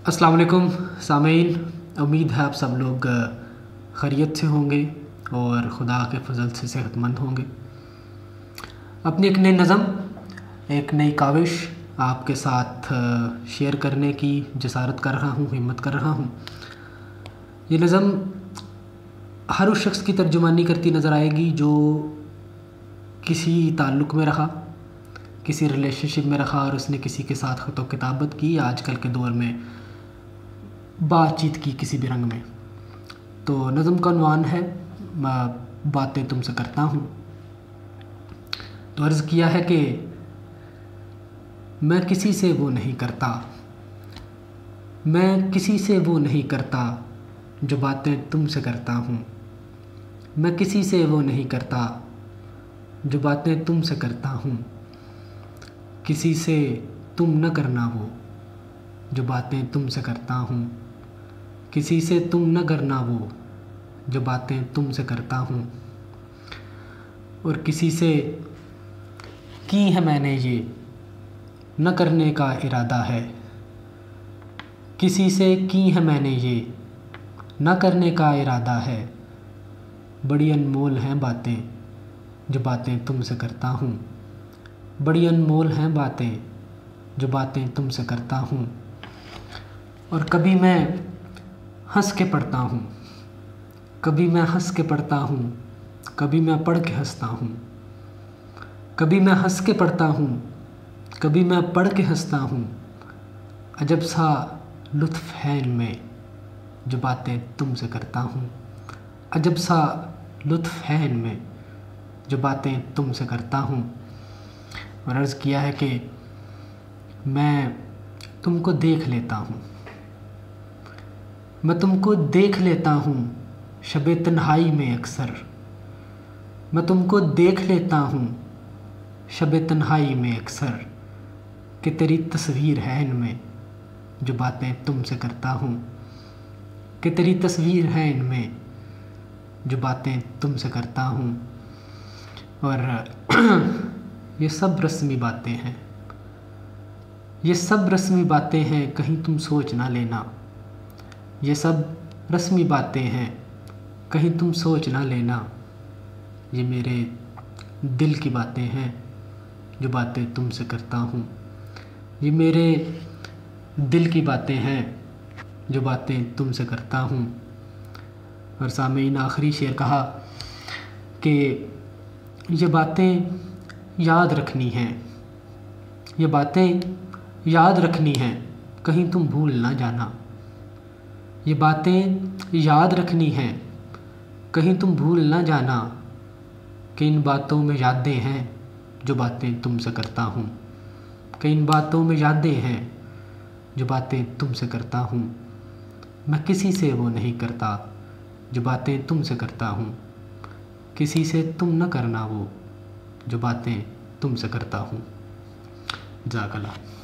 अस्सलाम वालेकुम सामीन। उम्मीद है आप सब लोग खैरियत से होंगे और खुदा के फजल से सेहतमंद होंगे। अपनी एक नई नज़म, एक नई काविश आपके साथ शेयर करने की जसारत कर रहा हूँ, हिम्मत कर रहा हूँ। ये नज़म हर उस शख्स की तर्जुमानी करती नज़र आएगी जो किसी ताल्लुक़ में रहा, किसी रिलेशनशिप में रहा और उसने किसी के साथ ख़ुतो किताबत की, आजकल के दौर में बातचीत की किसी भी रंग में। तो नज़म का उन्वान है बातें तुमसे करता हूँ। तो अर्ज़ किया है कि मैं किसी से वो नहीं करता, मैं किसी से वो नहीं करता जो बातें तुमसे करता हूँ। मैं किसी से वो नहीं करता जो बातें तुमसे करता हूँ। किसी से तुम न करना वो जो बातें तुमसे करता हूँ। किसी से तुम न करना वो जो बातें तुमसे करता हूँ। और किसी से की है मैंने ये न करने का इरादा है। किसी से की है मैंने ये न करने का इरादा है। बड़ी अनमोल हैं बातें जो बातें तुमसे करता हूँ। बड़ी अनमोल हैं बातें जो बातें तुमसे करता हूँ। और कभी मैं हंस के पढ़ता हूँ, कभी मैं हंस के पढ़ता हूँ, कभी मैं पढ़ के हंसता हूँ। कभी मैं हंस के पढ़ता हूँ, कभी मैं पढ़ के हंसता हूँ। अजब सा लुत्फ़ है इनमें जो बातें तुमसे करता हूँ। अजब सा लुत्फ़ है इनमें जो बातें तुमसे करता हूँ। और अर्ज़ किया है कि मैं तुमको देख लेता हूँ, मैं तुमको देख लेता हूँ शबे तन्हाई में अक्सर। मैं तुमको देख लेता हूँ शबे तन्हाई में अक्सर कि तेरी तस्वीर है इनमें जो बातें तुमसे करता हूँ। कि तेरी तस्वीर है इनमें जो बातें तुमसे करता हूँ। और ये सब रस्मी बातें हैं, ये सब रस्मी बातें हैं, कहीं तुम सोच ना लेना। ये सब रस्मी बातें हैं, कहीं तुम सोच ना लेना। ये मेरे दिल की बातें हैं जो बातें तुमसे करता हूँ। ये मेरे दिल की बातें हैं जो बातें तुमसे करता हूँ। और सामीन आखिरी शेर कहा कि ये बातें याद रखनी हैं, ये बातें याद रखनी हैं, कहीं तुम भूल ना जाना। ये बातें याद रखनी हैं, कहीं तुम भूल ना जाना कि इन बातों में यादें हैं जो बातें तुमसे करता हूँ। कि इन बातों में यादें हैं जो बातें तुमसे करता हूँ। मैं किसी से वो नहीं करता जो बातें तुमसे करता हूँ। किसी से तुम न करना वो जो बातें तुमसे करता हूँ। जाज़ाकल्लाह।